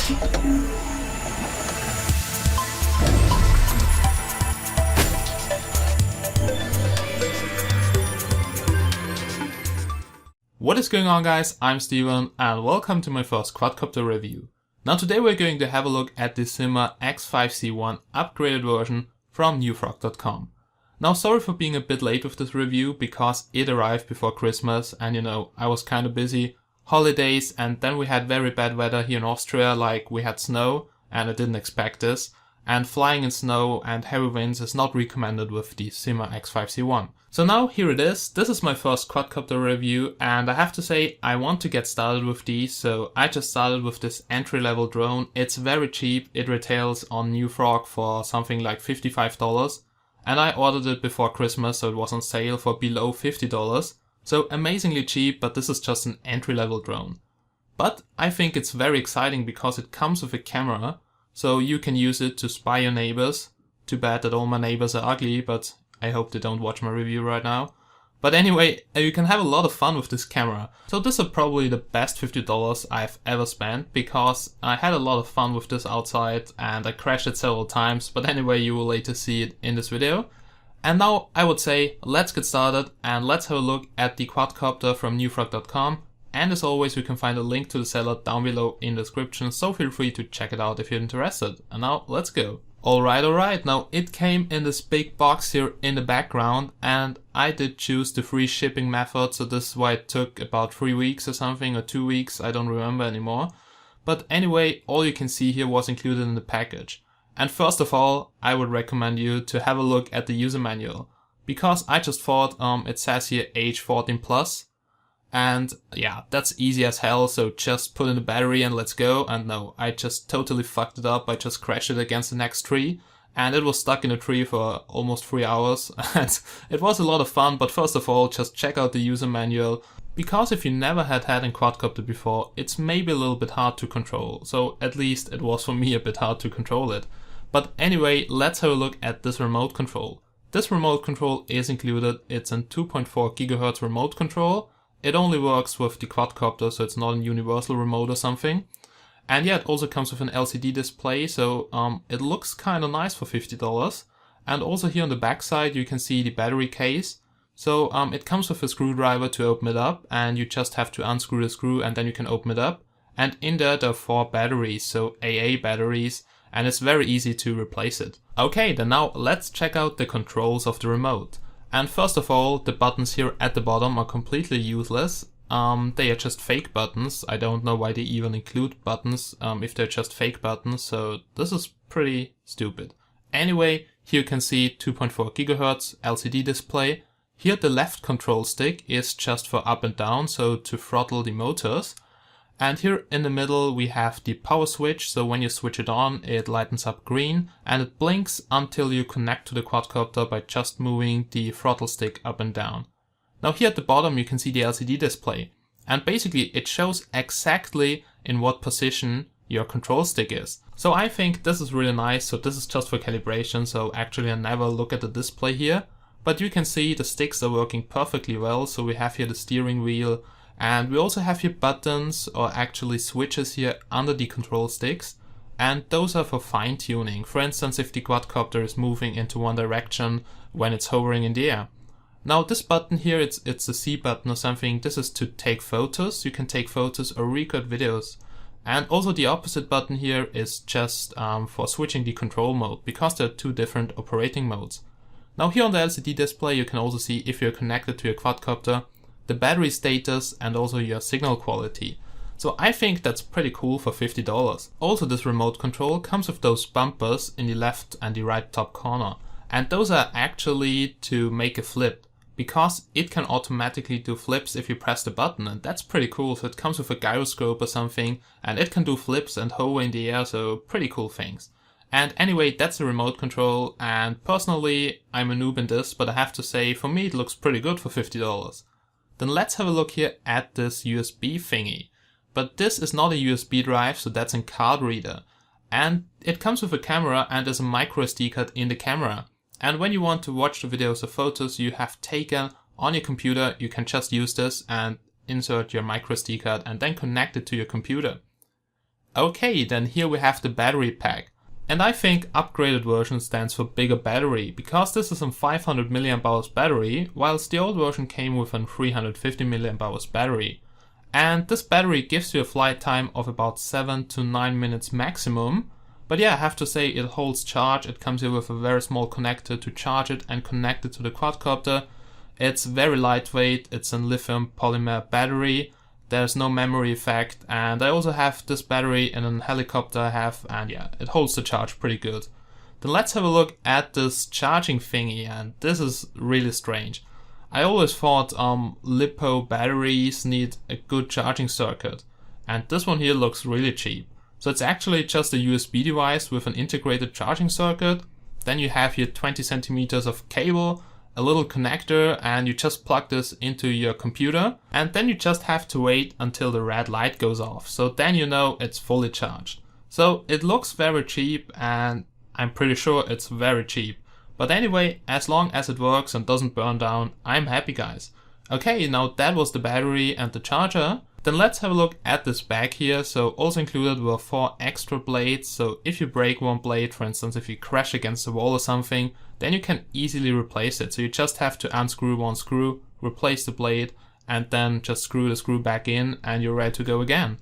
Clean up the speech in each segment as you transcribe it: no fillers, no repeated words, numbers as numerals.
What is going on, guys? I'm Steven and welcome to my first quadcopter review. Now today we're going to have a look at the Syma X5C-1 upgraded version from newfrog.com. Now sorry for being a bit late with this review because it arrived before Christmas and I was kind of busy, holidays, and then we had very bad weather here in Austria, like we had snow and I didn't expect this, and flying in snow and heavy winds is not recommended with the Syma X5C-1. So now here it is. This is my first quadcopter review and I have to say I want to get started with these, so I just started with this entry-level drone. It's very cheap. It retails on NewFrog for something like $55 and I ordered it before Christmas, so it was on sale for below $50. So amazingly cheap, but this is just an entry-level drone. But I think it's very exciting because it comes with a camera, so you can use it to spy your neighbors. Too bad that all my neighbors are ugly, but I hope they don't watch my review right now. But anyway, you can have a lot of fun with this camera. So this is probably the best $50 I've ever spent because I had a lot of fun with this outside and I crashed it several times. But anyway, you will later see it in this video. And now I would say let's get started and let's have a look at the quadcopter from newfrog.com. And as always, you can find a link to the seller down below in the description, so feel free to check it out if you're interested. And now let's go. Alright, now it came in this big box here in the background and I did choose the free shipping method, so this is why it took about 3 weeks or something, or 2 weeks, I don't remember anymore. But anyway, all you can see here was included in the package. And first of all, I would recommend you to have a look at the user manual, because I just thought it says here age 14+. And yeah, that's easy as hell, so just put in the battery and let's go. And no, I just totally fucked it up. I just crashed it against the next tree and it was stuck in a tree for almost 3 hours. And it was a lot of fun, but first of all, just check out the user manual, because if you never had a quadcopter before, it's maybe a little bit hard to control. So at least it was for me a bit hard to control it. But anyway, let's have a look at this remote control. This remote control is included. It's a 2.4 GHz remote control. It only works with the quadcopter, so it's not a universal remote or something. And yeah, it also comes with an LCD display, so it looks kind of nice for $50. And also here on the back side you can see the battery case. So it comes with a screwdriver to open it up, and you just have to unscrew the screw and then you can open it up. And in there are 4 batteries, so AA batteries, and it's very easy to replace it. Okay, then now let's check out the controls of the remote. And first of all, the buttons here at the bottom are completely useless. They are just fake buttons. I don't know why they even include buttons if they're just fake buttons, so this is pretty stupid. Anyway, here you can see 2.4 GHz LCD display. Here the left control stick is just for up and down, so to throttle the motors. And here in the middle we have the power switch, so when you switch it on it lightens up green and it blinks until you connect to the quadcopter by just moving the throttle stick up and down. Now here at the bottom you can see the LCD display, and basically it shows exactly in what position your control stick is. So I think this is really nice. So this is just for calibration, so actually I never look at the display here, but you can see the sticks are working perfectly well. So we have here the steering wheel, and we also have here buttons, or actually switches here under the control sticks, and those are for fine tuning. For instance, if the quadcopter is moving into one direction when it's hovering in the air. Now this button here, it's the C button or something. This is to take photos. You can take photos or record videos. And also the opposite button here is just for switching the control mode, because there are 2 different operating modes. Now here on the LCD display you can also see if you're connected to your quadcopter, the battery status, and also your signal quality. So I think that's pretty cool for $50. Also this remote control comes with those bumpers in the left and the right top corner. And those are actually to make a flip, because it can automatically do flips if you press the button, and that's pretty cool. So it comes with a gyroscope or something and it can do flips and hover in the air, so pretty cool things. And anyway, that's the remote control, and personally I'm a noob in this, but I have to say for me it looks pretty good for $50. Then let's have a look here at this USB thingy. But this is not a USB drive, so that's a card reader. And it comes with a camera and there's a micro SD card in the camera. And when you want to watch the videos or photos you have taken on your computer, you can just use this and insert your micro SD card and then connect it to your computer. Okay, then here we have the battery pack. And I think upgraded version stands for bigger battery, because this is a 500 mAh battery, whilst the old version came with a 350 mAh battery. And this battery gives you a flight time of about 7 to 9 minutes maximum. But yeah, I have to say it holds charge. It comes here with a very small connector to charge it and connect it to the quadcopter. It's very lightweight, it's a lithium polymer battery. There's no memory effect, and I also have this battery in a helicopter I have, and yeah, it holds the charge pretty good. Then let's have a look at this charging thingy, and this is really strange. I always thought LiPo batteries need a good charging circuit, and this one here looks really cheap. So it's actually just a USB device with an integrated charging circuit. Then you have here 20 centimeters of cable, a little connector, and you just plug this into your computer, and then you just have to wait until the red light goes off. So then you know it's fully charged. So it looks very cheap, and I'm pretty sure it's very cheap. But anyway, as long as it works and doesn't burn down, I'm happy, guys. Okay, now that was the battery and the charger. Then let's have a look at this bag here. So also included were 4 extra blades. So if you break one blade, for instance, if you crash against the wall or something, then you can easily replace it. So you just have to unscrew one screw, replace the blade, and then just screw the screw back in, and you're ready to go again.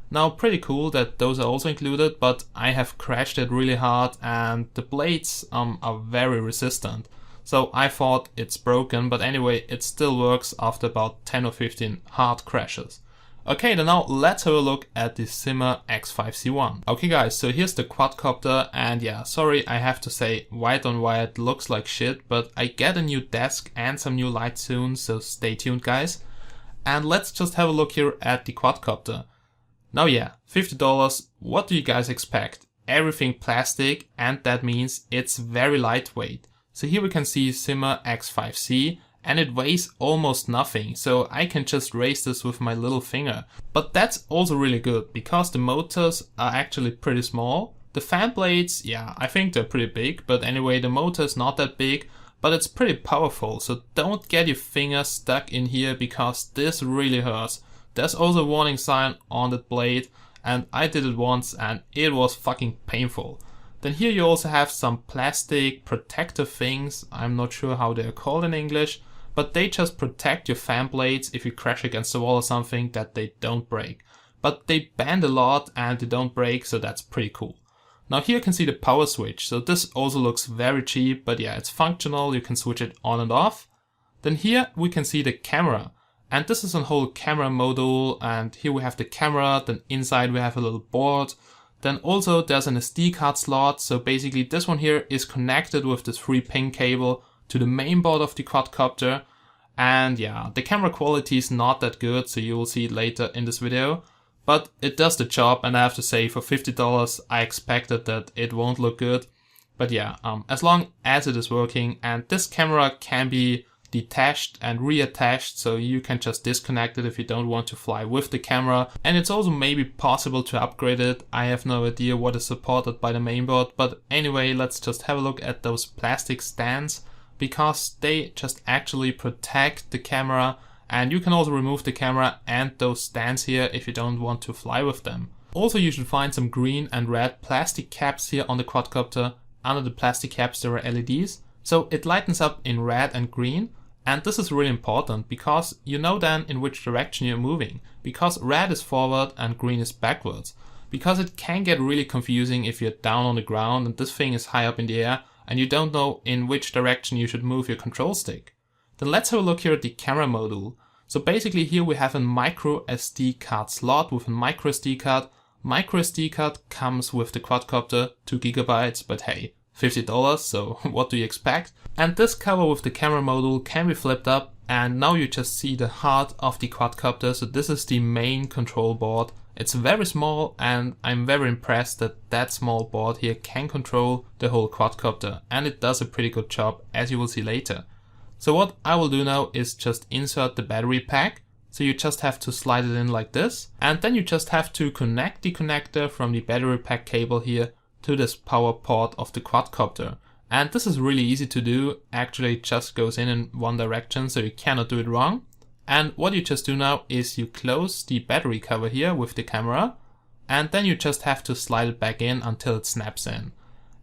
Now, pretty cool that those are also included, but I have crashed it really hard, and the blades are very resistant. So I thought it's broken, but anyway, it still works after about 10 or 15 hard crashes. Okay, then now let's have a look at the Syma X5C-1. Okay guys, so here's the quadcopter, and yeah, sorry, I have to say, white on white looks like shit, but I get a new desk and some new lights soon, so stay tuned guys. And let's just have a look here at the quadcopter. Now yeah, $50, what do you guys expect? Everything plastic, and that means it's very lightweight. So here we can see Syma X5C, and it weighs almost nothing, so I can just raise this with my little finger. But that's also really good, because the motors are actually pretty small. The fan blades, yeah, I think they're pretty big, but anyway, the motor is not that big, but it's pretty powerful, so don't get your finger stuck in here, because this really hurts. There's also a warning sign on the blade, and I did it once, and it was fucking painful. Then here you also have some plastic protective things, I'm not sure how they're called in English, but they just protect your fan blades if you crash against the wall or something, that they don't break. But they bend a lot and they don't break, so that's pretty cool. Now here you can see the power switch, so this also looks very cheap, but yeah, it's functional, you can switch it on and off. Then here we can see the camera, and this is a whole camera module, and here we have the camera, then inside we have a little board. Then also there's an SD card slot, so basically this one here is connected with this 3-pin cable to the main board of the quadcopter. And yeah, the camera quality is not that good, so you will see it later in this video. But it does the job, and I have to say for $50 I expected that it won't look good. But yeah, as long as it is working, and this camera can be detached and reattached, so you can just disconnect it if you don't want to fly with the camera. And it's also maybe possible to upgrade it. I have no idea what is supported by the mainboard, but anyway, let's just have a look at those plastic stands, because they just actually protect the camera, and you can also remove the camera and those stands here if you don't want to fly with them. Also, you should find some green and red plastic caps here on the quadcopter. Under the plastic caps there are LEDs, so it lightens up in red and green. And this is really important, because you know then in which direction you're moving, because red is forward and green is backwards. Because it can get really confusing if you're down on the ground and this thing is high up in the air, and you don't know in which direction you should move your control stick. Then let's have a look here at the camera module. So basically here we have a micro SD card slot with a micro SD card. Micro SD card comes with the quadcopter, 2 GB, but hey, $50, so what do you expect? And this cover with the camera module can be flipped up, and now you just see the heart of the quadcopter. So this is the main control board. It's very small, and I'm very impressed that that small board here can control the whole quadcopter, and it does a pretty good job, as you will see later. So what I will do now is just insert the battery pack. So you just have to slide it in like this, and then you just have to connect the connector from the battery pack cable here to this power port of the quadcopter. And this is really easy to do. Actually it just goes in one direction, so you cannot do it wrong. And what you just do now is you close the battery cover here with the camera, and then you just have to slide it back in until it snaps in.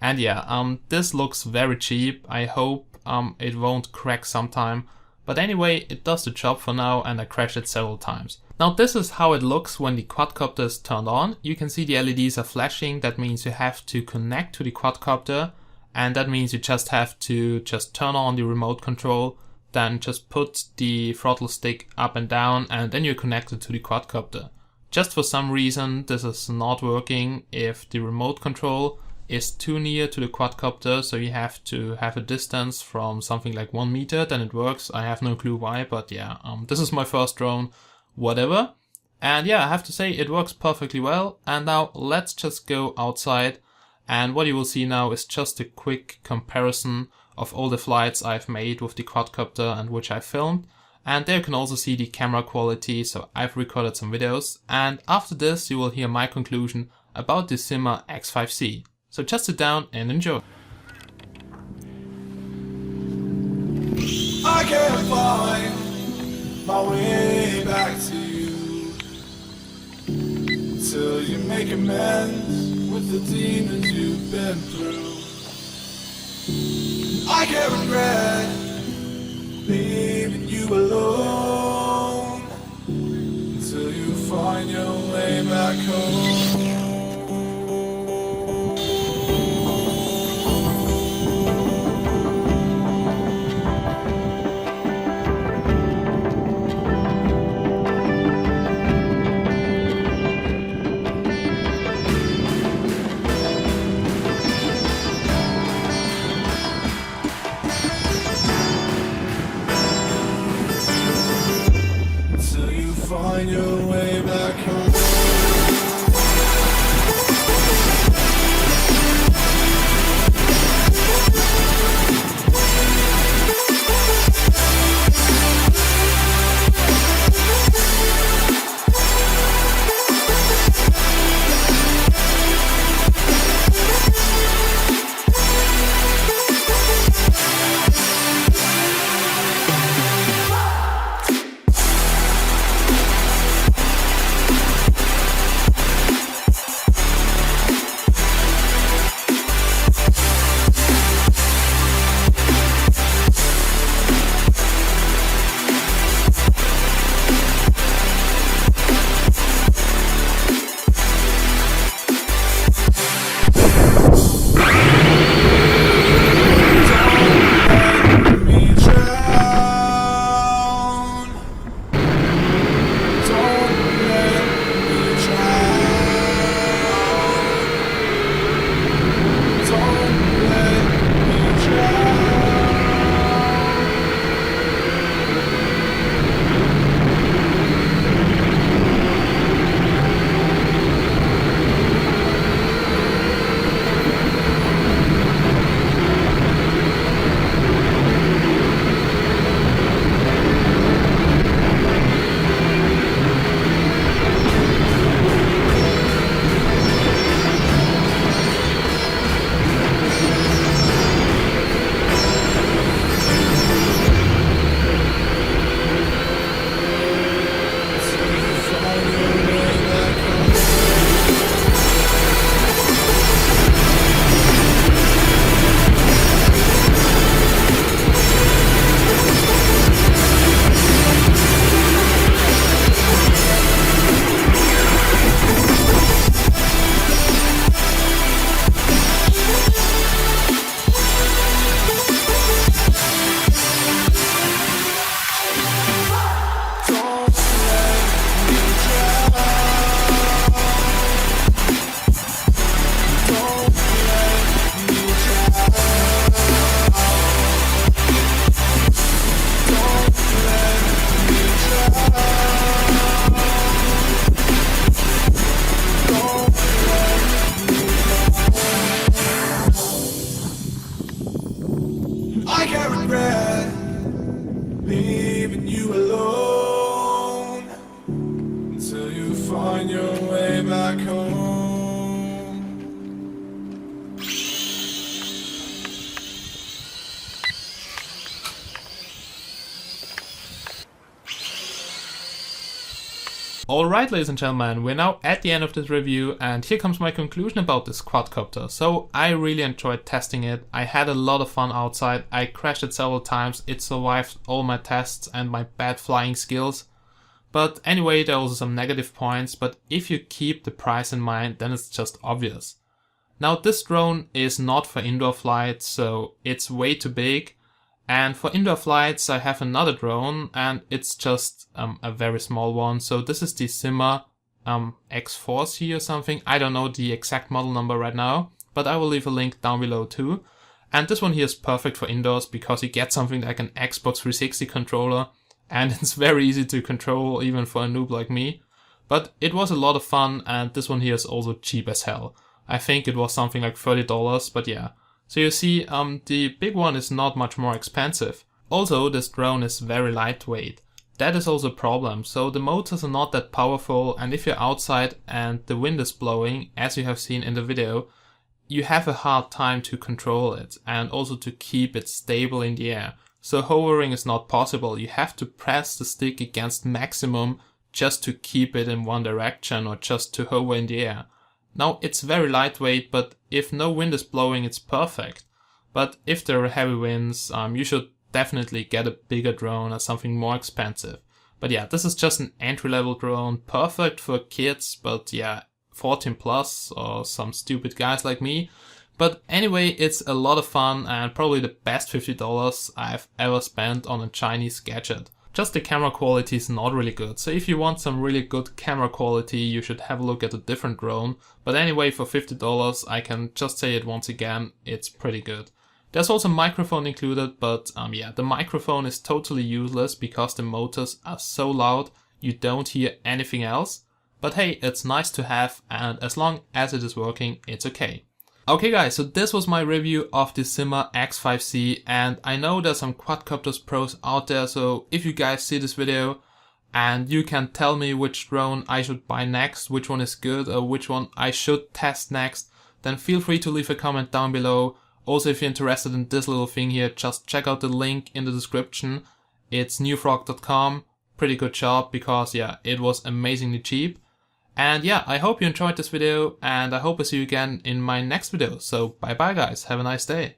And yeah, this looks very cheap. I hope it won't crack sometime. But anyway, it does the job for now, and I crashed it several times. Now this is how it looks when the quadcopter is turned on. You can see the LEDs are flashing. That means you have to connect to the quadcopter, and that means you just have to turn on the remote control, then just put the throttle stick up and down, and then you're connected to the quadcopter. Just for some reason this is not working if the remote control is too near to the quadcopter, so you have to have a distance from something like 1 meter, then it works. I have no clue why, but yeah, this is my first drone, whatever. And yeah, I have to say it works perfectly well. And now let's just go outside, and what you will see now is just a quick comparison of all the flights I've made with the quadcopter and which I filmed. And there you can also see the camera quality, so I've recorded some videos. And after this you will hear my conclusion about the Syma X5C. So just sit down and enjoy. I can't find my way back to you till you make amends with the demons you've been through. I can't regret leaving you alone until you find your way back home. Find your way back home. Alright, ladies and gentlemen, we're now at the end of this review, and here comes my conclusion about this quadcopter. So I really enjoyed testing it. I had a lot of fun outside. I crashed it several times. It survived all my tests and my bad flying skills. But anyway, there are also some negative points, but if you keep the price in mind, then it's just obvious. Now, this drone is not for indoor flights, so it's way too big. And for indoor flights, I have another drone, and it's just a very small one. So this is the Syma X5C or something. I don't know the exact model number right now, but I will leave a link down below too. And this one here is perfect for indoors because you get something like an Xbox 360 controller, and it's very easy to control even for a noob like me. But it was a lot of fun, and this one here is also cheap as hell. I think it was something like $30, but yeah. So you see, the big one is not much more expensive. Also, this drone is very lightweight. That is also a problem. So the motors are not that powerful, and if you're outside and the wind is blowing, as you have seen in the video, you have a hard time to control it and also to keep it stable in the air. So hovering is not possible. You have to press the stick against maximum just to keep it in one direction or just to hover in the air. Now, it's very lightweight, but if no wind is blowing, it's perfect. But if there are heavy winds, you should definitely get a bigger drone or something more expensive. But yeah, this is just an entry-level drone, perfect for kids, but yeah, 14 plus or some stupid guys like me. But anyway, it's a lot of fun and probably the best $50 I've ever spent on a Chinese gadget. Just the camera quality is not really good, so if you want some really good camera quality, you should have a look at a different drone. But anyway, for $50, I can just say it once again, it's pretty good. There's also a microphone included, but yeah, the microphone is totally useless because the motors are so loud, you don't hear anything else. But hey, it's nice to have, and as long as it is working, it's okay. Okay guys, so this was my review of the Syma X5C, and I know there's some Quadcopters pros out there, so if you guys see this video and you can tell me which drone I should buy next, which one is good or which one I should test next, then feel free to leave a comment down below. Also, if you're interested in this little thing here, just check out the link in the description. It's newfrog.com, pretty good shop because yeah, it was amazingly cheap. And yeah, I hope you enjoyed this video, and I hope I see you again in my next video. So bye bye guys, have a nice day.